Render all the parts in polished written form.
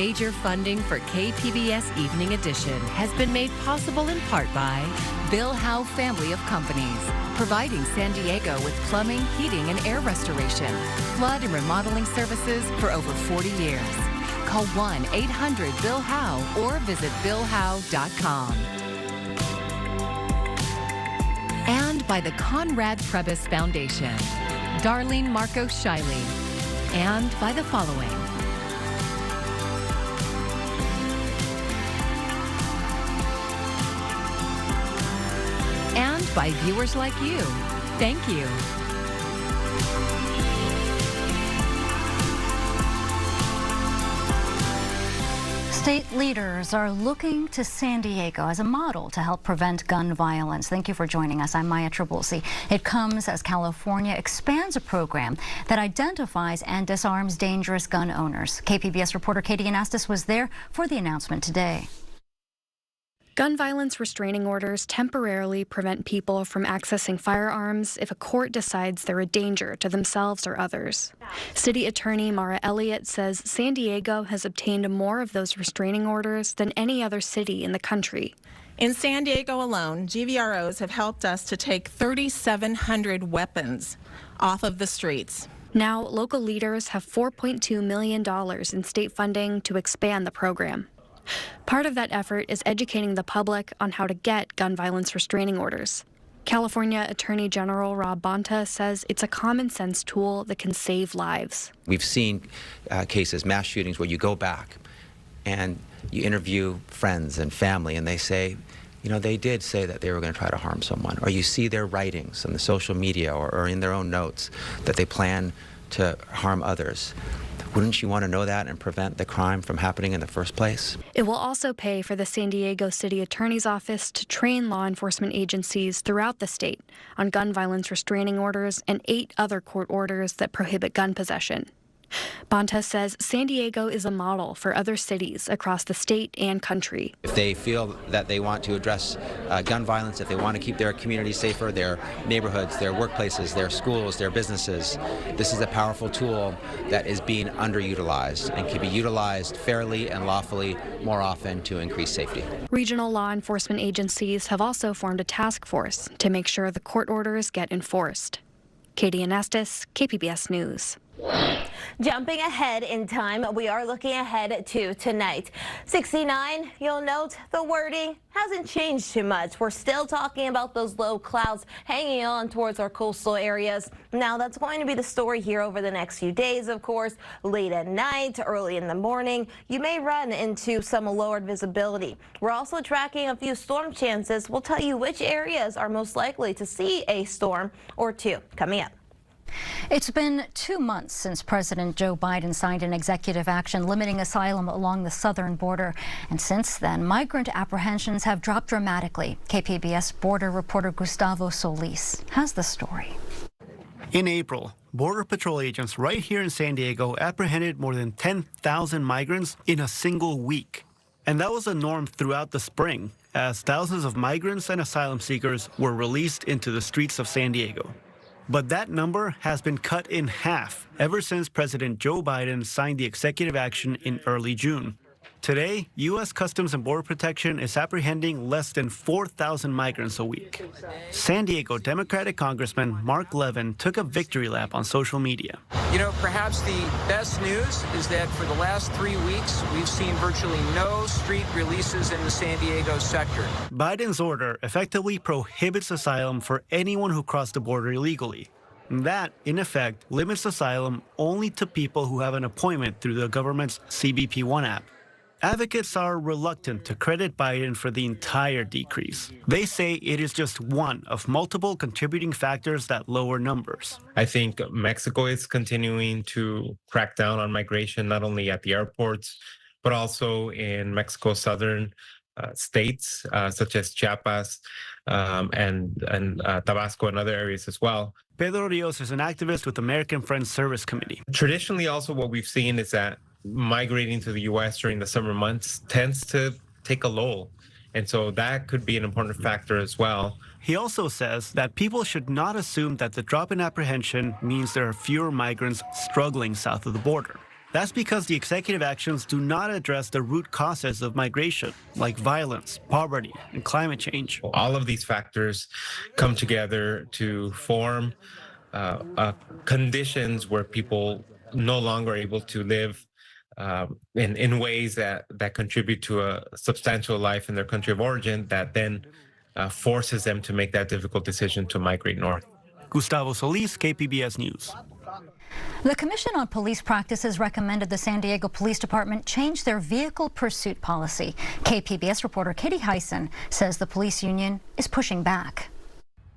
Major funding for KPBS Evening Edition has been made possible in part by Bill Howe Family of Companies, providing San Diego with plumbing, heating, and air restoration, flood and remodeling services for over 40 years. Call 1-800-BILL-HOWE or visit billhowe.com. And by the Conrad Trebas Foundation, Darlene Marcos Shiley, and by the following. And by viewers like you. Thank you. State leaders are looking to San Diego as a model to help prevent gun violence. Thank you for joining us. I'm Maya Trabulsi. It comes as California expands a program that identifies and disarms dangerous gun owners. KPBS reporter Katie Anastas was there for the announcement today. Gun violence restraining orders temporarily prevent people from accessing firearms if a court decides they're a danger to themselves or others. City Attorney Mara Elliott says San Diego has obtained more of those restraining orders than any other city in the country. In San Diego alone, GVROs have helped us to take 3,700 weapons off of the streets. Now, local leaders have $4.2 million in state funding to expand the program. Part of that effort is educating the public on how to get gun violence restraining orders. California Attorney General Rob Bonta says it's a common sense tool that can save lives. We've seen cases, mass shootings, where you go back and you interview friends and family and they say, you know, they did say that they were going to try to harm someone. Or you see their writings on the social media or in their own notes that they plan to harm others. Wouldn't you want to know that and prevent the crime from happening in the first place? It will also pay for the San Diego City Attorney's Office to train law enforcement agencies throughout the state on gun violence restraining orders and 8 other court orders that prohibit gun possession. Bonta says San Diego is a model for other cities across the state and country. If they feel that they want to address gun violence, if they want to keep their communities safer, their neighborhoods, their workplaces, their schools, their businesses, this is a powerful tool that is being underutilized and can be utilized fairly and lawfully more often to increase safety. Regional law enforcement agencies have also formed a task force to make sure the court orders get enforced. Katie Anastas, KPBS News. Jumping ahead in time, we are looking ahead to tonight. 69, you'll note the wording hasn't changed too much. We're still talking about those low clouds hanging on towards our coastal areas. Now, that's going to be the story here over the next few days, of course. Late at night, early in the morning, you may run into some lowered visibility. We're also tracking a few storm chances. We'll tell you which areas are most likely to see a storm or two coming up. It's been 2 months since President Joe Biden signed an executive action limiting asylum along the southern border. And since then, migrant apprehensions have dropped dramatically. KPBS border reporter Gustavo Solis has the story. In April, Border Patrol agents right here in San Diego apprehended more than 10,000 migrants in a single week. And that was a norm throughout the spring, as thousands of migrants and asylum seekers were released into the streets of San Diego. But that number has been cut in half ever since President Joe Biden signed the executive action in early June. Today, U.S. Customs and Border Protection is apprehending less than 4,000 migrants a week. San Diego Democratic Congressman Mark Levin took a victory lap on social media. You know, perhaps the best news is that for the last 3 weeks, we've seen virtually no street releases in the San Diego sector. Biden's order effectively prohibits asylum for anyone who crossed the border illegally. That, in effect, limits asylum only to people who have an appointment through the government's CBP One app. Advocates are reluctant to credit Biden for the entire decrease. They say it is just one of multiple contributing factors that lower numbers. I think Mexico is continuing to crack down on migration, not only at the airports, but also in Mexico's southern states, such as Chiapas and Tabasco and other areas as well. Pedro Rios is an activist with American Friends Service Committee. Traditionally, also what we've seen is that migrating to the U.S. during the summer months tends to take a lull. And so that could be an important factor as well. He also says that people should not assume that the drop in apprehension means there are fewer migrants struggling south of the border. That's because the executive actions do not address the root causes of migration, like violence, poverty, and climate change. All of these factors come together to form conditions where people no longer are able to live in ways that contribute to a substantial life in their country of origin, that then forces them to make that difficult decision to migrate north. Gustavo Solis, KPBS News. The Commission on Police Practices recommended the San Diego Police Department change their vehicle pursuit policy. KPBS reporter Katie Hyson says the police union is pushing back.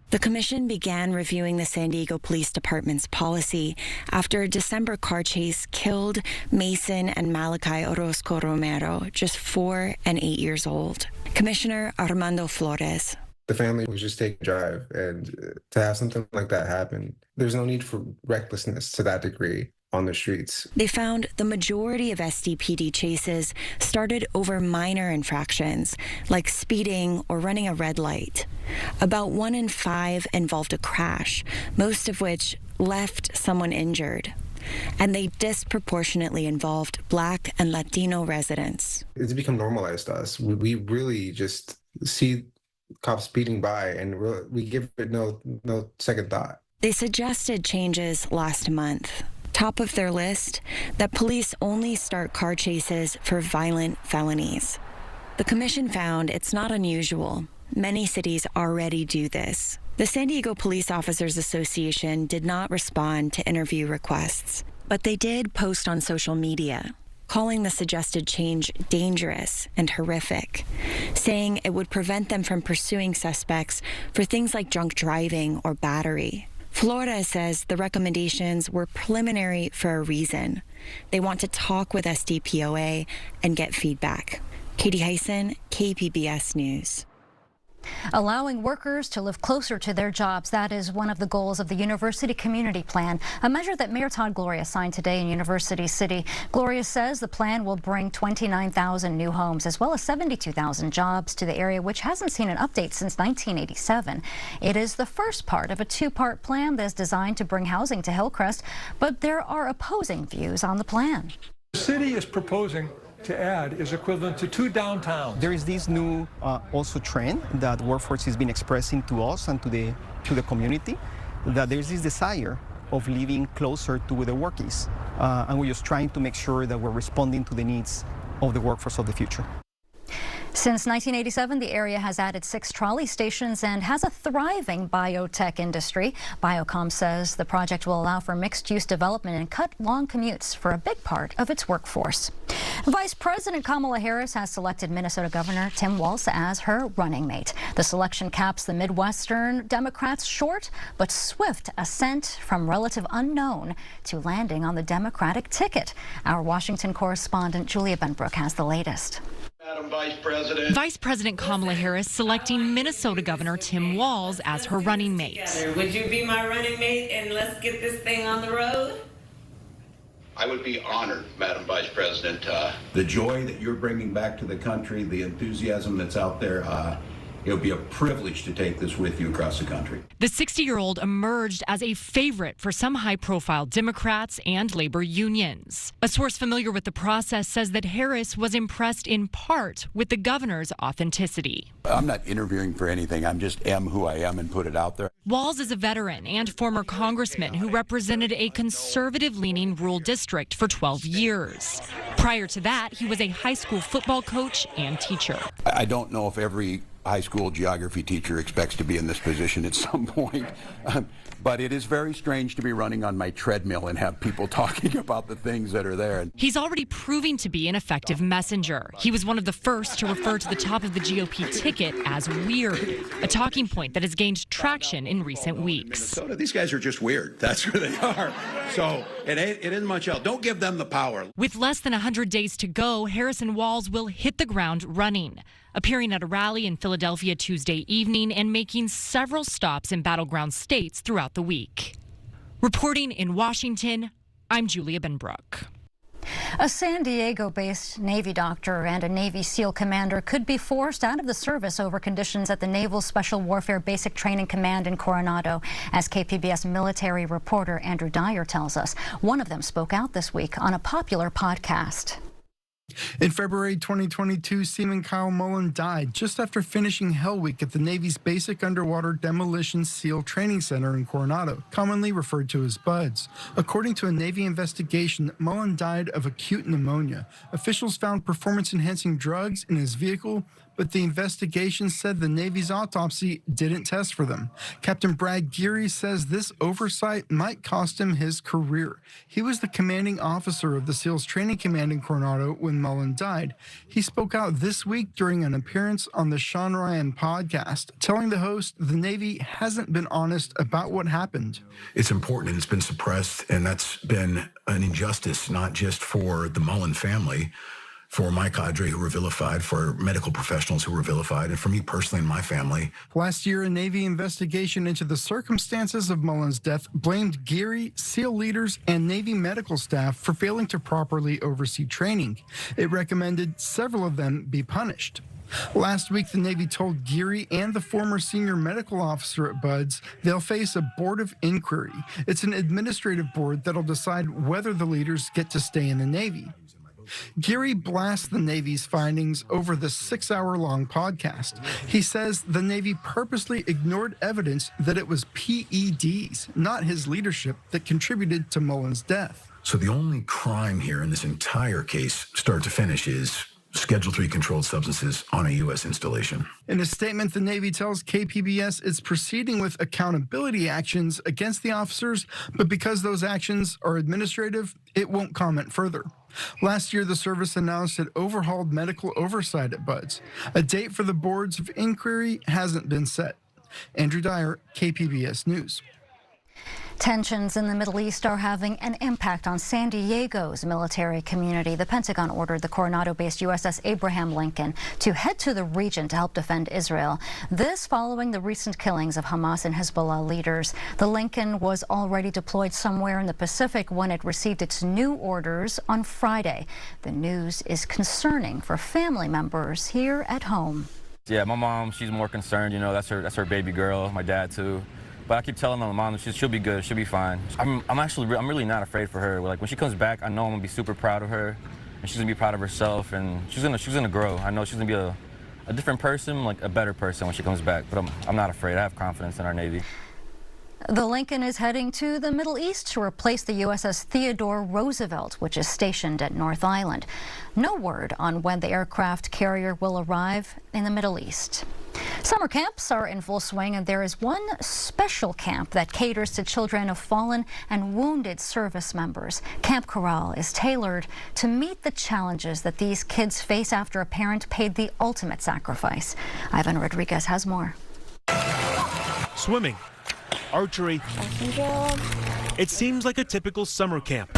The commission began reviewing the San Diego Police Department's policy after a December car chase killed Mason and Malachi Orozco Romero, just 4 and 8 years old. Commissioner Armando Flores. The family was just taking a drive, and to have something like that happen, there's no need for recklessness to that degree on the streets. They found the majority of SDPD chases started over minor infractions, like speeding or running a red light. About 1 in 5 involved a crash, most of which left someone injured. And they disproportionately involved Black and Latino residents. It's become normalized to us. We really just see cops speeding by, and we give it no second thought. They suggested changes last month. Top of their list, that police only start car chases for violent felonies. The commission found it's not unusual. Many cities already do this. The San Diego Police Officers Association did not respond to interview requests, but they did post on social media, calling the suggested change dangerous and horrific, saying it would prevent them from pursuing suspects for things like drunk driving or battery. Florida says the recommendations were preliminary for a reason. They want to talk with SDPOA and get feedback. Katie Hyson, KPBS News. Allowing workers to live closer to their jobs, that is one of the goals of the University Community Plan, a measure that Mayor Todd Gloria signed today in University City. Gloria says the plan will bring 29,000 new homes as well as 72,000 jobs to the area, which hasn't seen an update since 1987. It is the first part of a two-part plan that's designed to bring housing to Hillcrest, but there are opposing views on the plan. The city is proposing to add is equivalent to 2 downtowns. There is this new also trend that workforce has been expressing to us and to the community, that there's this desire of living closer to where the work is. And we're just trying to make sure that we're responding to the needs of the workforce of the future. Since 1987, the area has added 6 trolley stations and has a thriving biotech industry. Biocom says the project will allow for mixed-use development and cut long commutes for a big part of its workforce. Vice President Kamala Harris has selected Minnesota Governor Tim Walz as her running mate. The selection caps the Midwestern Democrats' short but swift ascent from relative unknown to landing on the Democratic ticket. Our Washington correspondent Julia Benbrook has the latest. Madam Vice President Kamala Harris selecting Minnesota Governor Tim Walz as her running mate. Would you be my running mate and let's get this thing on the road? I would be honored, Madam Vice President. The joy that you're bringing back to the country, the enthusiasm that's out there, it'll be a privilege to take this with you across the country. The 60-year-old emerged as a favorite for some high-profile Democrats and labor unions. A source familiar with the process says that Harris was impressed in part with the governor's authenticity. I'm not interviewing for anything. I'm just am who I am and put it out there. Walz is a veteran and former congressman who represented a conservative-leaning rural district for 12 years. Prior to that, he was a high school football coach and teacher. I don't know if every high school geography teacher expects to be in this position at some point. But it is very strange to be running on my treadmill and have people talking about the things that are there. He's already proving to be an effective messenger. He was one of the first to refer to the top of the GOP ticket as weird, a talking point that has gained traction in recent weeks. Minnesota, these guys are just weird. That's who they are. So it isn't much else. Don't give them the power. With less than 100 days to go, Harris and Walz will hit the ground running, appearing at a rally in Philadelphia Tuesday evening and making several stops in battleground states throughout the week. Reporting in Washington, I'm Julia Benbrook. A San Diego-based Navy doctor and a Navy SEAL commander could be forced out of the service over conditions at the Naval Special Warfare Basic Training Command in Coronado, as KPBS military reporter Andrew Dyer tells us. One of them spoke out this week on a popular podcast. In February 2022, Seaman Kyle Mullen died just after finishing Hell Week at the Navy's Basic Underwater Demolition SEAL Training Center in Coronado, commonly referred to as BUDS. According to a Navy investigation, Mullen died of acute pneumonia. Officials found performance-enhancing drugs in his vehicle, but the investigation said the Navy's autopsy didn't test for them. Captain Brad Geary says this oversight might cost him his career. He was the commanding officer of the SEALs Training Command in Coronado when Mullen died. He spoke out this week during an appearance on the Sean Ryan podcast, telling the host the Navy hasn't been honest about what happened. It's important and it's been suppressed, and that's been an injustice, not just for the Mullen family, for my cadre who were vilified, for medical professionals who were vilified, and for me personally and my family. Last year, a Navy investigation into the circumstances of Mullen's death blamed Geary, SEAL leaders, and Navy medical staff for failing to properly oversee training. It recommended several of them be punished. Last week, the Navy told Geary and the former senior medical officer at BUDS they'll face a board of inquiry. It's an administrative board that'll decide whether the leaders get to stay in the Navy. Geary blasts the Navy's findings over the 6-hour-long podcast. He says the Navy purposely ignored evidence that it was PEDs, not his leadership, that contributed to Mullen's death. So the only crime here in this entire case, start to finish, is Schedule III controlled substances on a U.S. installation. In a statement, the Navy tells KPBS it's proceeding with accountability actions against the officers, but because those actions are administrative, it won't comment further. Last year, the service announced it overhauled medical oversight at BUDS. A date for the boards of inquiry hasn't been set. Andrew Dyer, KPBS News. Tensions in the Middle East are having an impact on San Diego's military community. The Pentagon ordered the Coronado-based USS Abraham Lincoln to head to the region to help defend Israel. This following the recent killings of Hamas and Hezbollah leaders. The Lincoln was already deployed somewhere in the Pacific when it received its new orders on Friday. The news is concerning for family members here at home. Yeah, my mom, she's more concerned. You know, that's her baby girl. My dad too. But I keep telling my mom she'll be good, she'll be fine. I'm really not afraid for her. Like when she comes back, I know I'm gonna be super proud of her, and she's gonna be proud of herself, and she's gonna grow. I know she's gonna be a different person, like a better person when she comes back. But I'm not afraid. I have confidence in our Navy. The Lincoln is heading to the Middle East to replace the USS Theodore Roosevelt, which is stationed at North Island. No word on when the aircraft carrier will arrive in the Middle East. Summer camps are in full swing, and there is one special camp that caters to children of fallen and wounded service members. Camp Corral is tailored to meet the challenges that these kids face after a parent paid the ultimate sacrifice. Ivan Rodriguez has more. Swimming, archery. It seems like a typical summer camp.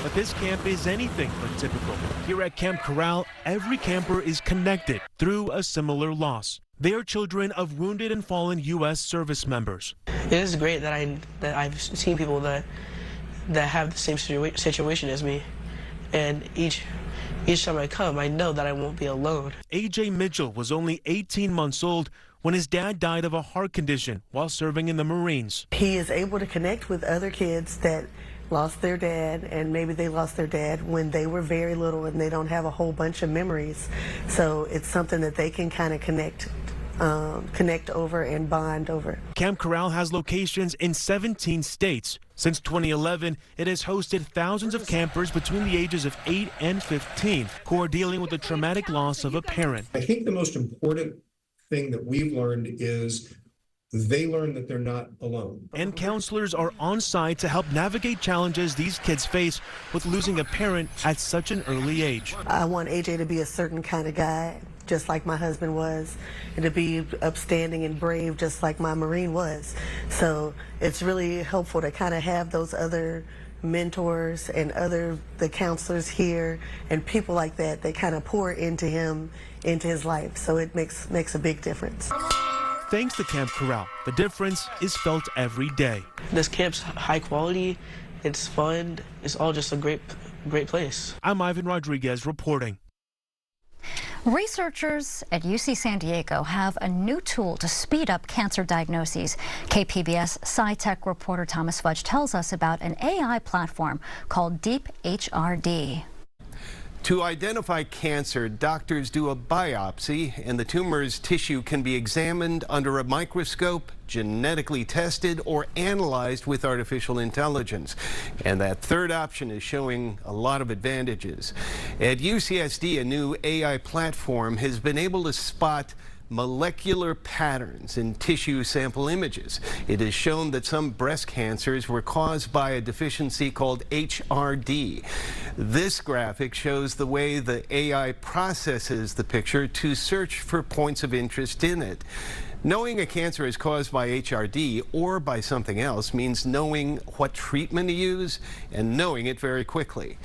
But this camp is anything but typical. Here at Camp Corral, every camper is connected through a similar loss. They are children of wounded and fallen U.S. service members. It is great that I've seen people that have the same situation as me, and each time I come, I know that I won't be alone. A.J. Mitchell was only 18 months old when his dad died of a heart condition while serving in the Marines. He is able to connect with other kids that lost their dad, and maybe they lost their dad when they were very little and they don't have a whole bunch of memories. So it's something that they can kind of connect over and bond over. Camp Corral has locations in 17 states. Since 2011, it has hosted thousands of campers between the ages of 8 and 15 who are dealing with the traumatic loss of a parent. I think the most important thing that we've learned is they learn that they're not alone. And counselors are on site to help navigate challenges these kids face with losing a parent at such an early age. I want AJ to be a certain kind of guy, just like my husband was, and to be upstanding and brave, just like my Marine was. So it's really helpful to kind of have those other mentors and the counselors here and people like that kind of pour into him, into his life. So it makes a big difference. Thanks to Camp Corral, the difference is felt every day. This camp's high quality, it's fun, it's all just a great great place. I'm Ivan Rodriguez reporting. Researchers at UC San Diego have a new tool to speed up cancer diagnoses. KPBS SciTech reporter Thomas Fudge tells us about an AI platform called Deep HRD. To identify cancer, doctors do a biopsy, and the tumor's tissue can be examined under a microscope, genetically tested, or analyzed with artificial intelligence. And that third option is showing a lot of advantages. At UCSD, a new AI platform has been able to spot molecular patterns in tissue sample images. It has shown that some breast cancers were caused by a deficiency called HRD. This graphic shows the way the AI processes the picture to search for points of interest in it. Knowing a cancer is caused by HRD or by something else means knowing what treatment to use and knowing it very quickly.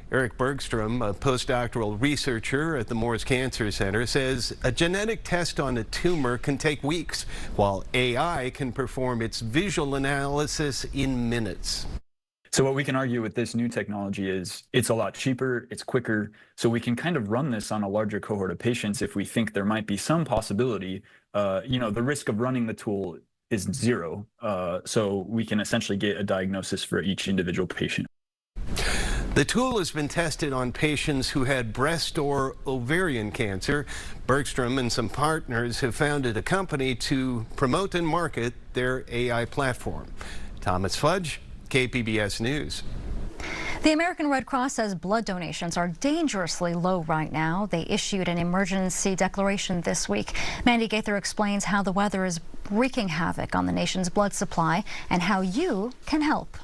Eric Bergstrom, a postdoctoral researcher at the Moores Cancer Center, says a genetic test on a tumor can take weeks, while AI can perform its visual analysis in minutes. So what we can argue with this new technology is it's a lot cheaper, it's quicker, so we can kind of run this on a larger cohort of patients if we think there might be some possibility. The risk of running the tool is zero, so we can essentially get a diagnosis for each individual patient. The tool has been tested on patients who had breast or ovarian cancer. Bergstrom and some partners have founded a company to promote and market their AI platform. Thomas Fudge, KPBS News. The American Red Cross says blood donations are dangerously low right now. They issued an emergency declaration this week. Mandy Gaither explains how the weather is wreaking havoc on the nation's blood supply and how you can help.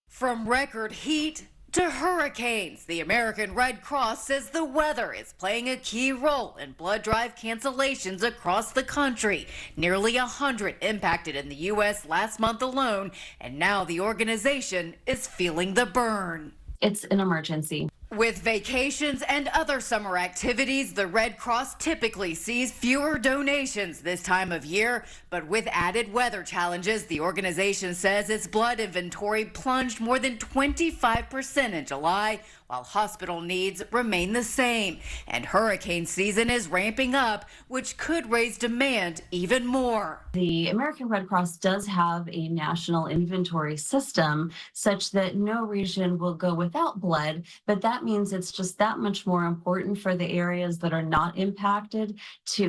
From record heat to hurricanes, the American Red Cross says the weather is playing a key role in blood drive cancellations across the country. Nearly 100 impacted in the U.S. last month alone, and now the organization is feeling the burn. It's an emergency. With vacations and other summer activities, the Red Cross typically sees fewer donations this time of year, but with added weather challenges, the organization says its blood inventory plunged more than 25% in July, while hospital needs remain the same. And hurricane season is ramping up, which could raise demand even more. The American Red Cross does have a national inventory system such that no region will go without blood, but that means it's just that much more important for the areas that are not impacted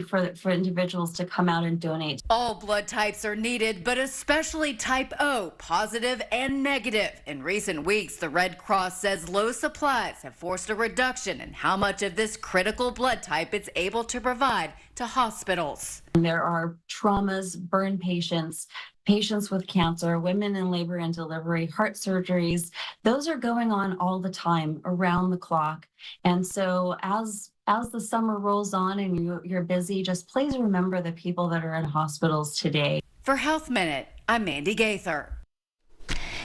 for individuals to come out and donate. All blood types are needed, but especially type O, positive and negative. In recent weeks, the Red Cross says low supplies have forced a reduction in how much of this critical blood type it's able to provide to hospitals. There are traumas, burn patients, patients with cancer, women in labor and delivery, heart surgeries. Those are going on all the time, around the clock. And so as the summer rolls on and you're busy, just please remember the people that are in hospitals today. For Health Minute, I'm Mandy Gaither.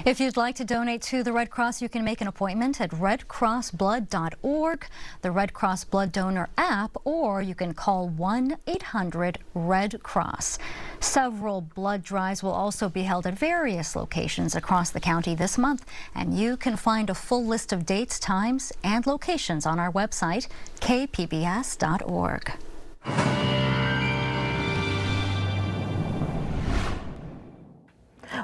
If you'd like to donate to the Red Cross, you can make an appointment at redcrossblood.org, the Red Cross Blood Donor app, or you can call 1-800-RED-CROSS. Several blood drives will also be held at various locations across the county this month, and you can find a full list of dates, times, and locations on our website, kpbs.org.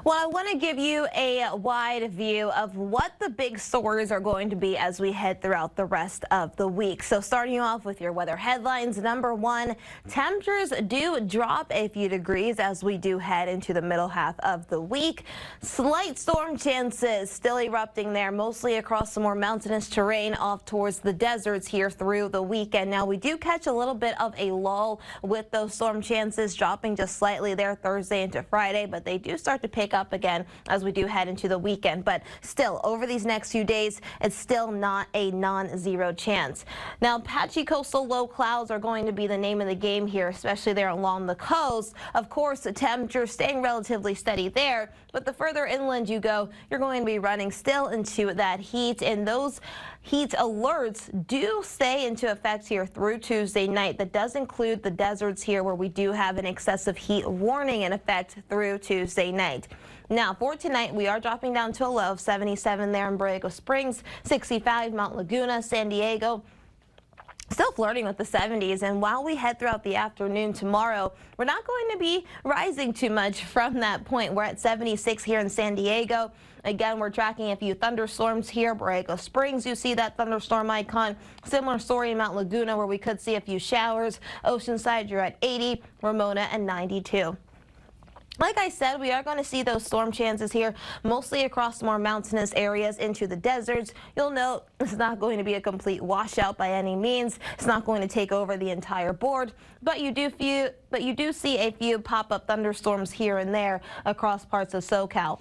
Well, I want to give you a wide view of what the big stories are going to be as we head throughout the rest of the week. So starting off with your weather headlines, number one, temperatures do drop a few degrees as we do head into the middle half of the week. Slight storm chances still erupting there, mostly across the more mountainous terrain off towards the deserts here through the weekend. Now, we do catch a little bit of a lull with those storm chances dropping just slightly there Thursday into Friday, but they do start to pick up again as we do head into the weekend. But still, over these next few days, it's still not a non-zero chance. Now, patchy coastal low clouds are going to be the name of the game here, especially there along the coast. Of course, the temperature staying relatively steady there, but the further inland you go, you're going to be running still into that heat, and those heat alerts do stay into effect here through Tuesday night. That does include the deserts here, where we do have an excessive heat warning in effect through Tuesday night. Now, for tonight, we are dropping down to a low of 77 there in Borrego Springs, 65 Mount Laguna, San Diego. Still flirting with the 70s, and while we head throughout the afternoon tomorrow, we're not going to be rising too much from that point. We're at 76 here in San Diego. Again, we're tracking a few thunderstorms here. Borrego Springs, you see that thunderstorm icon. Similar story in Mount Laguna, where we could see a few showers. Oceanside, you're at 80, Ramona at 92. Like I said, we are going to see those storm chances here, mostly across more mountainous areas into the deserts. You'll note it's not going to be a complete washout by any means. It's not going to take over the entire board, but you do see a few pop-up thunderstorms here and there across parts of SoCal.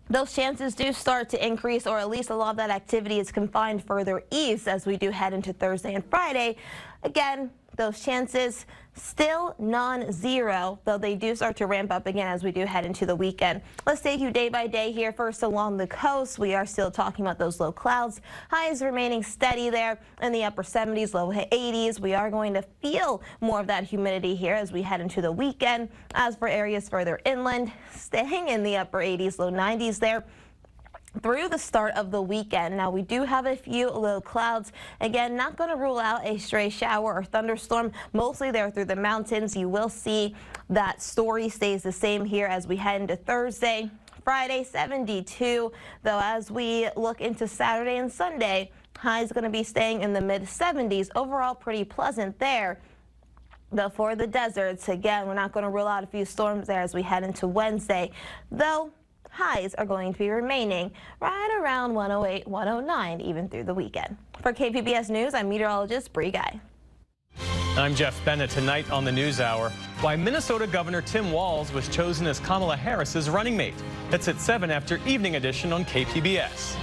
Those chances do start to increase, or at least a lot of that activity is confined further east as we do head into Thursday and Friday. Again, those chances still non-zero, though they do start to ramp up again as we do head into the weekend. Let's take you day by day here. First, along the coast, we are still talking about those low clouds. Highs remaining steady there in the upper 70s, low 80s. We are going to feel more of that humidity here as we head into the weekend. As for areas further inland, staying in the upper 80s, low 90s there through the start of the weekend. Now, we do have a few low clouds. Again, not going to rule out a stray shower or thunderstorm, mostly there through the mountains. You will see that story stays the same here as we head into Thursday. Friday, 72, though as we look into Saturday and Sunday, highs going to be staying in the mid-70s. Overall, pretty pleasant there. Though for the deserts, again, we're not going to rule out a few storms there as we head into Wednesday, though highs are going to be remaining right around 108, 109, even through the weekend. For KPBS News, I'm meteorologist Bree Guy. I'm Jeff Bennett. Tonight on the NewsHour, why Minnesota Governor Tim Walz was chosen as Kamala Harris's running mate. That's at 7 after Evening Edition on KPBS.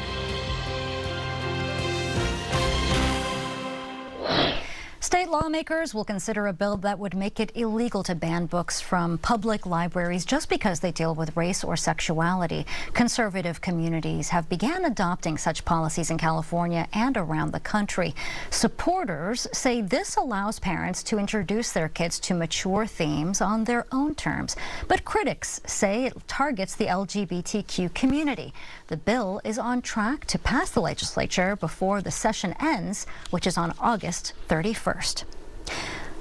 State lawmakers will consider a bill that would make it illegal to ban books from public libraries just because they deal with race or sexuality. Conservative communities have begun adopting such policies in California and around the country. Supporters say this allows parents to introduce their kids to mature themes on their own terms. But critics say it targets the LGBTQ community. The bill is on track to pass the legislature before the session ends, which is on August 31st.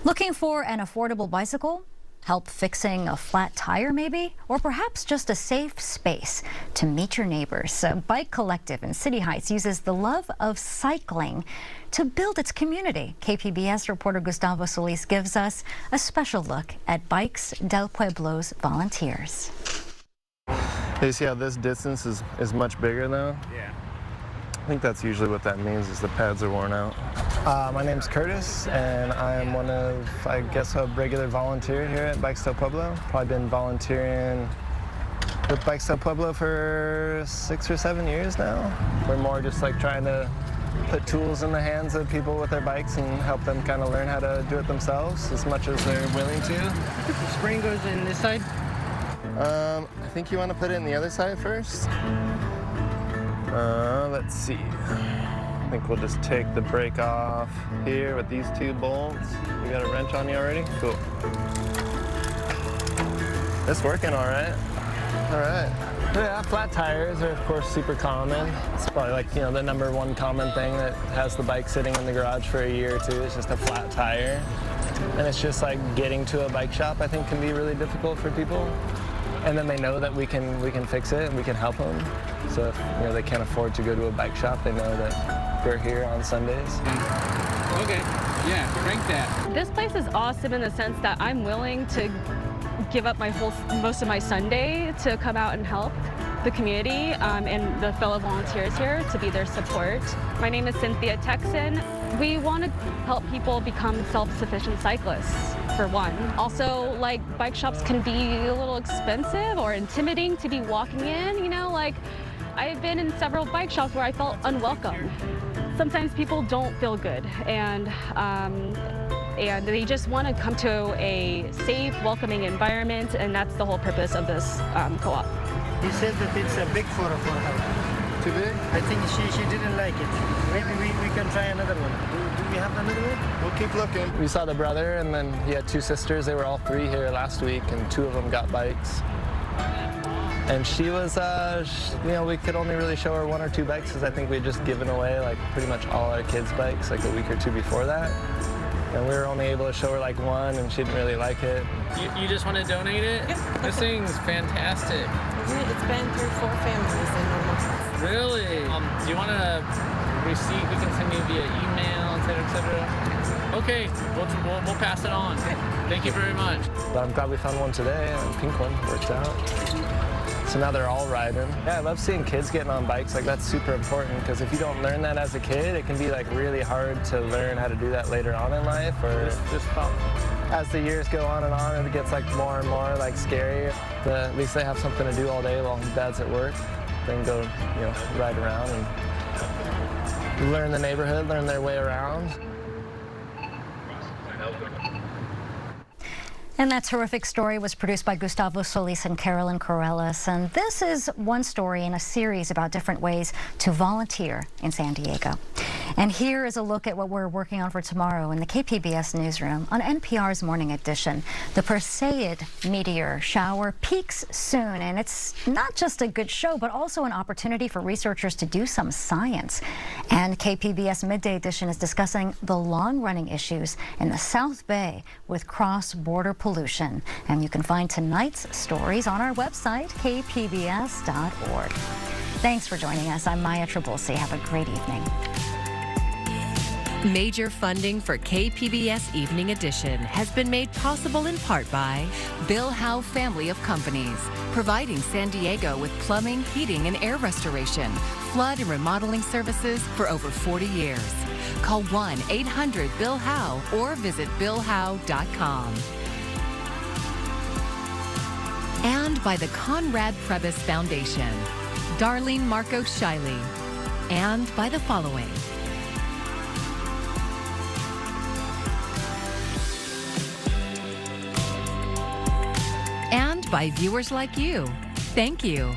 Looking for an affordable bicycle? Help fixing a flat tire maybe? Or perhaps just a safe space to meet your neighbors? A bike collective in City Heights uses the love of cycling to build its community. KPBS reporter Gustavo Solis gives us a special look at Bikes del Pueblo's volunteers. You see how this distance is much bigger now? Yeah. I think that's usually what that means, is the pads are worn out. My name's Curtis, and I'm one of, I guess, a regular volunteer here at Bikes del Pueblo. Probably been volunteering with Bikes del Pueblo for 6 or 7 years now. We're more just like trying to put tools in the hands of people with their bikes and help them kind of learn how to do it themselves as much as they're willing to. The spring goes in this side? I think you want to put it in the other side first. Let's see. I think we'll just take the brake off here with these 2 bolts. You got a wrench on you already? Cool. It's working all right. All right. Yeah, flat tires are of course super common. It's probably like, you know, the #1 common thing that has the bike sitting in the garage for a year or 2 is just a flat tire. And it's just like getting to a bike shop, I think, can be really difficult for people. And then they know that we can fix it and we can help them. So if, you know, they can't afford to go to a bike shop, they know that we're here on Sundays. Okay, yeah, crank that. This place is awesome in the sense that I'm willing to give up most of my Sunday to come out and help the community and the fellow volunteers here to be their support. My name is Cynthia Texan. We want to help people become self-sufficient cyclists, for one. Also, like, bike shops can be a little expensive or intimidating to be walking in, you know, like, I've been in several bike shops where I felt unwelcome. Sometimes people don't feel good, and they just want to come to a safe, welcoming environment, and that's the whole purpose of this co-op. He said that it's a big photo for her. Too big? I think she didn't like it. Maybe we can try another one. Do we have another one? We'll keep looking. We saw the brother, and then he had 2 sisters. They were all 3 here last week, and 2 of them got bikes. And she was, we could only really show her 1 or 2 bikes because I think we had just given away like pretty much all our kids' bikes like a week or 2 before that. And we were only able to show her like 1 and she didn't really like it. You just want to donate it? Yeah. This thing's fantastic. It's been through 4 families in normal times. Really? Do you want a receipt we can send you via email, et cetera, et cetera? Okay, we'll pass it on. Thank you very much. But I'm glad we found one today, and a pink one worked out. So now they're all riding. Yeah, I love seeing kids getting on bikes. Like, that's super important, because if you don't learn that as a kid, it can be like really hard to learn how to do that later on in life, or just as the years go on, it gets like more and more like scary. But at least they have something to do all day while dad's at work. They can go, ride around and learn the neighborhood, learn their way around. And that terrific story was produced by Gustavo Solis and Carolyn Corrales. And this is one story in a series about different ways to volunteer in San Diego. And here is a look at what we're working on for tomorrow in the KPBS newsroom on NPR's Morning Edition. The Perseid meteor shower peaks soon, and it's not just a good show, but also an opportunity for researchers to do some science. And KPBS Midday Edition is discussing the long-running issues in the South Bay with cross-border pollution. And you can find tonight's stories on our website, kpbs.org. Thanks for joining us. I'm Maya Trabulsi. Have a great evening. Major funding for KPBS Evening Edition has been made possible in part by Bill Howe Family of Companies, providing San Diego with plumbing, heating, and air restoration, flood and remodeling services for over 40 years. Call 1-800-BILL-HOWE or visit billhowe.com. And by the Conrad Prebys Foundation, Darlene Marcos Shiley, and by the following. And by viewers like you. Thank you.